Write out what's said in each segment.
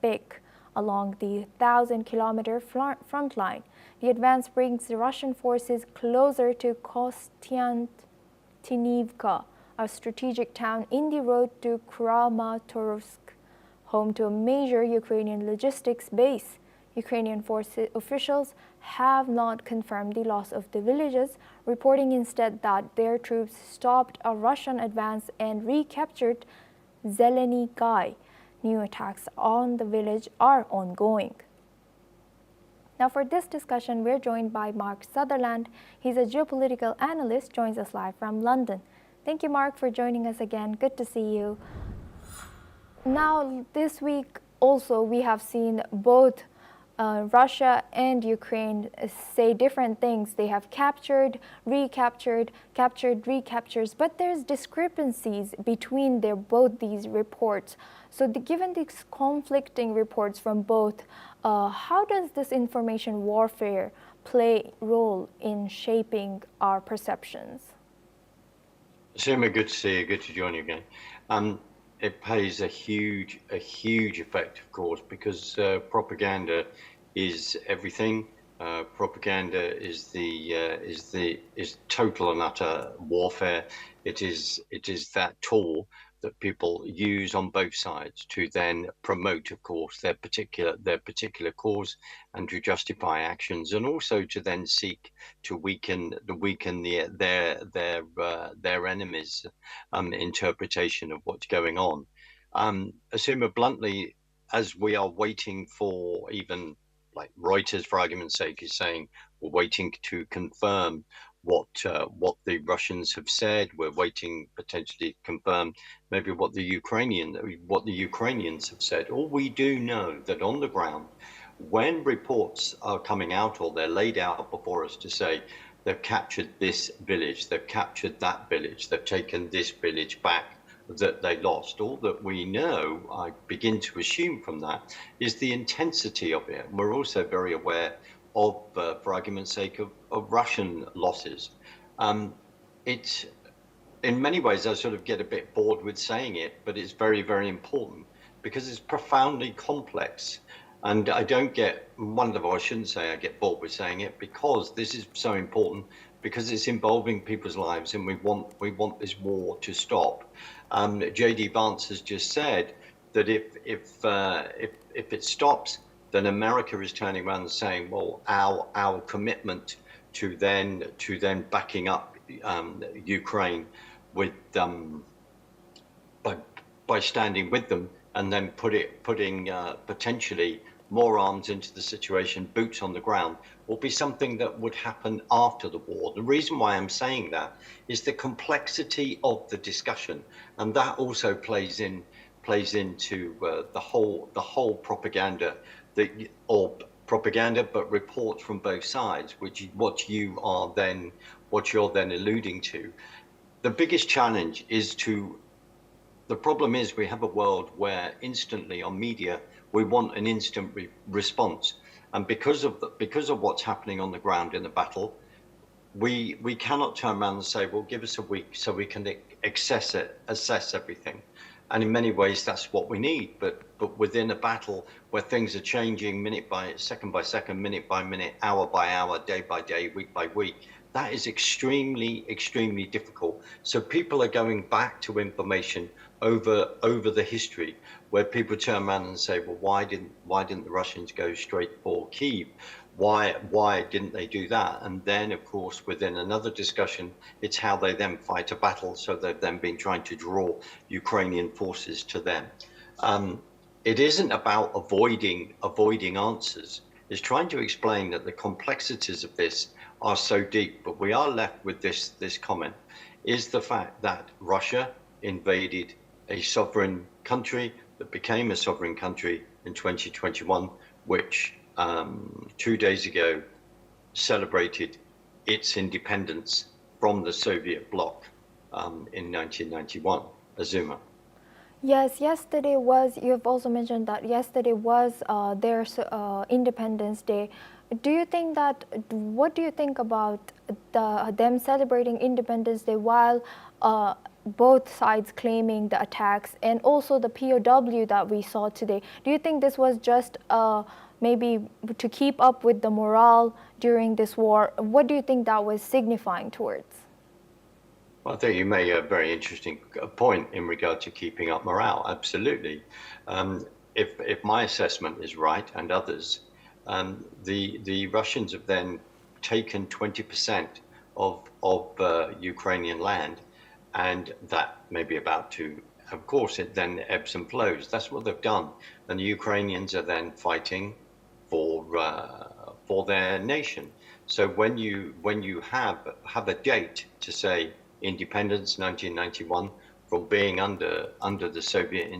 big along the 1,000-kilometer front line. The advance brings the Russian forces closer to Kostiantynivka, a strategic town in the road to Kramatorsk, home to a major Ukrainian logistics base. Ukrainian officials have not confirmed the loss of the villages, reporting instead that their troops stopped a Russian advance and recaptured Zelony Gai. New attacks on the village are ongoing. Now for this discussion, we're joined by Mark Sutherland. He's a geopolitical analyst, joins us live from London. Thank you, Mark, for joining us again. Good to see you. Now, this week also we have seen both Russia and Ukraine say different things. They have captured, recaptured, captured, recaptures, but there's discrepancies between both these reports. So given these conflicting reports from both, how does this information warfare play a role in shaping our perceptions? Sima, good to see you. Good to join you again. It plays a huge effect, of course, because propaganda is everything. Propaganda is total and utter warfare. It is that tool that people use on both sides to then promote, of course, their particular cause and to justify actions, and also to then seek to weaken their enemies' interpretation of what's going on. Assume bluntly, as we are waiting for, even like Reuters, for argument's sake, is saying we're waiting to confirm what the Russians have said. We're waiting potentially to confirm maybe what the Ukrainians have said. All we do know that on the ground, when reports are coming out or they're laid out before us to say they've captured this village, they've captured that village, they've taken this village back that they lost, all that we know, I begin to assume from that, is the intensity of it. We're also very aware of, for argument's sake, of Russian losses. It's, in many ways, I sort of get a bit bored with saying it, but it's very, very important because it's profoundly complex. And I shouldn't say I get bored with saying it, because this is so important, because it's involving people's lives, and we want this war to stop. J.D. Vance has just said that if it stops, then America is turning around and saying, well, our commitment to then backing up Ukraine with by standing with them, and then putting potentially more arms into the situation, boots on the ground, will be something that would happen after the war. The reason why I'm saying that is the complexity of the discussion, and that also plays into the whole propaganda, but reports from both sides, which is what you're then alluding to. The biggest challenge is the problem is we have a world where instantly on media we want an instant response, and because of what's happening on the ground in the battle, we cannot turn around and say, well, give us a week so we can assess everything. And in many ways that's what we need, but within a battle where things are changing second by second, minute by minute, hour by hour, day by day, week by week, that is extremely difficult. So people are going back to information over the history, where people turn around and say, well, why didn't the Russians go straight for Kyiv? Why didn't they do that? And then, of course, within another discussion, it's how they then fight a battle. So they've then been trying to draw Ukrainian forces to them. It isn't about avoiding answers. It's trying to explain that the complexities of this are so deep. But we are left with this comment, is the fact that Russia invaded a sovereign country that became a sovereign country in 2021, which 2 days ago celebrated its independence from the Soviet bloc in 1991. Azuma. Yes, yesterday was, you have also mentioned that yesterday was their Independence Day. What do you think about them celebrating Independence Day while both sides claiming the attacks and also the POW that we saw today. Do you think this was just maybe to keep up with the morale during this war? What do you think that was signifying towards? Well, I think you made a very interesting point in regard to keeping up morale. Absolutely. If my assessment is right and others, the Russians have then taken 20% of Ukrainian land, and that may be about to, of course, it then ebbs and flows. That's what they've done, and the Ukrainians are then fighting for their nation. So when you have a date to say independence, 1991, from being under the Soviet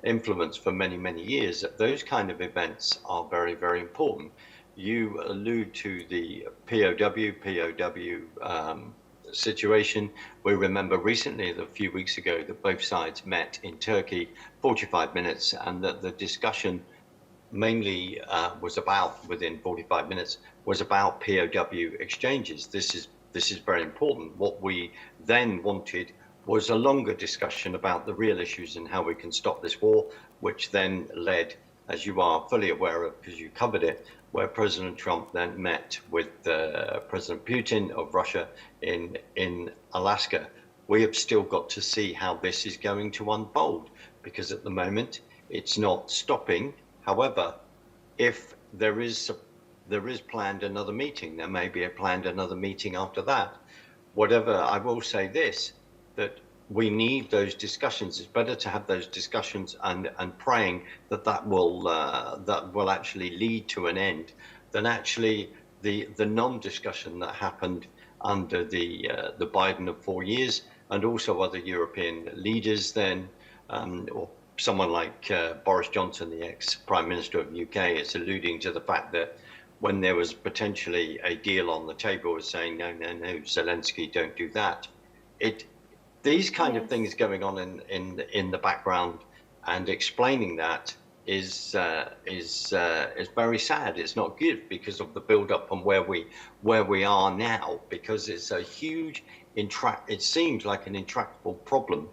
influence for many years, those kind of events are very important. You allude to the POW situation. We remember recently, a few weeks ago, that both sides met in Turkey, 45 minutes, and that the discussion mainly was about, within 45 minutes, was about POW exchanges. This is very important. What we then wanted was a longer discussion about the real issues and how we can stop this war, which then led, as you are fully aware of because you covered it, where President Trump then met with President Putin of Russia in Alaska. We have still got to see how this is going to unfold, because at the moment it's not stopping. However, if there is planned another meeting, there may be a planned another meeting after that. Whatever, I will say this, that we need those discussions. It's better to have those discussions and praying that will actually lead to an end than actually the non-discussion that happened under the Biden of 4 years, and also other European leaders then, or someone like Boris Johnson, the ex-Prime Minister of the UK, is alluding to the fact that when there was potentially a deal on the table, was saying, no, Zelensky, don't do that. These kind of things going on in the background, and explaining that is very sad. It's not good because of the build-up and where we are now, because it's a huge it seems like an intractable problem.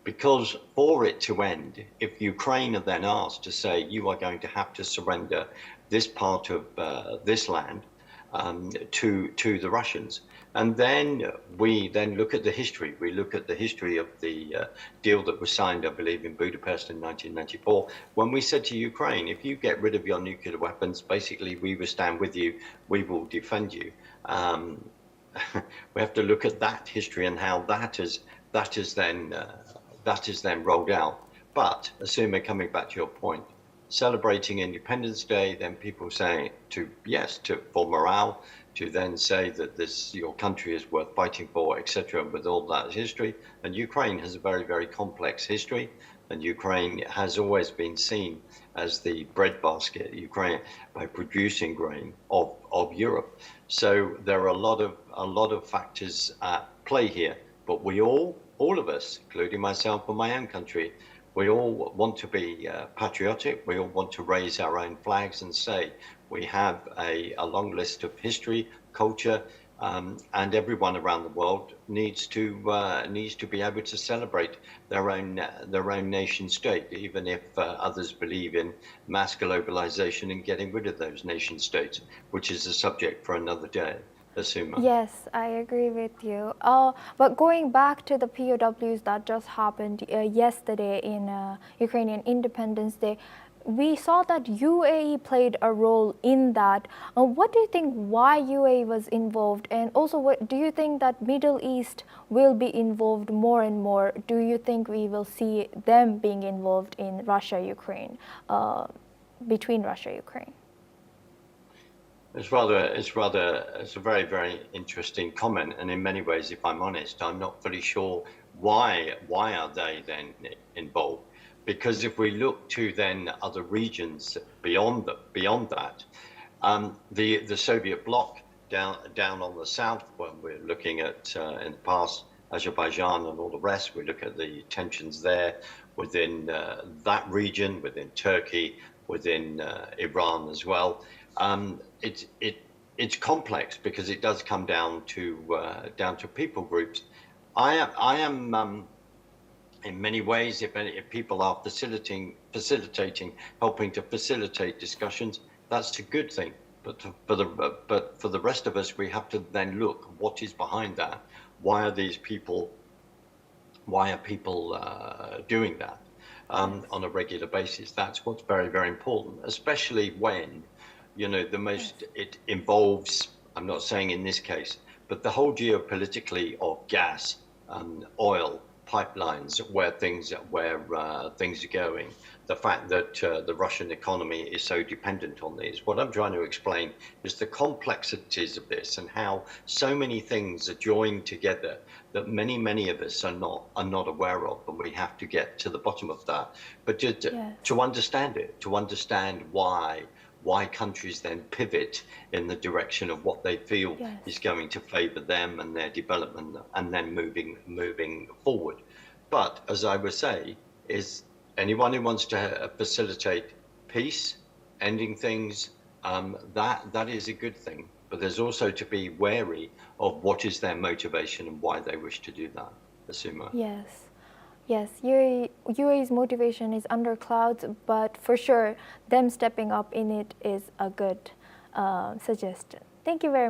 Because for it to end, if Ukraine are then asked to say, you are going to have to surrender this part of this land to the Russians, and then we then look at the history. We look at the history of the deal that was signed, I believe, in Budapest in 1994, when we said to Ukraine, if you get rid of your nuclear weapons, basically we will stand with you, we will defend you. We have to look at that history and how that is then rolled out. But assuming, coming back to your point, celebrating Independence Day, then people saying for morale, to then say that your country is worth fighting for, etc., with all that history. And Ukraine has a very complex history, and Ukraine has always been seen as the breadbasket, Ukraine, by producing grain of Europe. So there are a lot of factors at play here, but we all of us, including myself and my own country, we all want to be patriotic. We all want to raise our own flags and say we have a long list of history, culture, and everyone around the world needs to be able to celebrate their own nation state, even if others believe in mass globalization and getting rid of those nation states, which is a subject for another day. Asuma. Yes, I agree with you. But going back to the POWs that just happened yesterday in Ukrainian Independence Day, we saw that UAE played a role in that. What do you think why UAE was involved? And also, what do you think that Middle East will be involved more and more? Do you think we will see them being involved in Russia-Ukraine, between Russia-Ukraine? It's a very interesting comment, and in many ways, if I'm honest, I'm not fully sure why are they then involved? Because if we look to then other regions beyond that, the Soviet bloc down on the south, when we're looking at in the past Azerbaijan and all the rest, we look at the tensions there within that region, within Turkey, within Iran as well. It's complex because it does come down to people groups. I am in many ways, if people are facilitating, helping to facilitate discussions, that's a good thing. But for the rest of us, we have to then look what is behind that. Why are these people? Why are people doing that on a regular basis? That's what's very, very important, especially when, you know, it involves. I'm not saying in this case, but the whole geopolitically of gas, oil pipelines, where things are going, the fact that the Russian economy is so dependent on these. What I'm trying to explain is the complexities of this and how so many things are joined together that many of us are not aware of, and we have to get to the bottom of that. But to understand it, to understand why countries then pivot in the direction of what they feel is going to favor them and their development, and then moving forward. But as I would say, is anyone who wants to facilitate peace, ending things, that is a good thing. But there's also to be wary of what is their motivation and why they wish to do that. Asuma. Yes, UAE's motivation is under clouds, but for sure, them stepping up in it is a good suggestion. Thank you very much.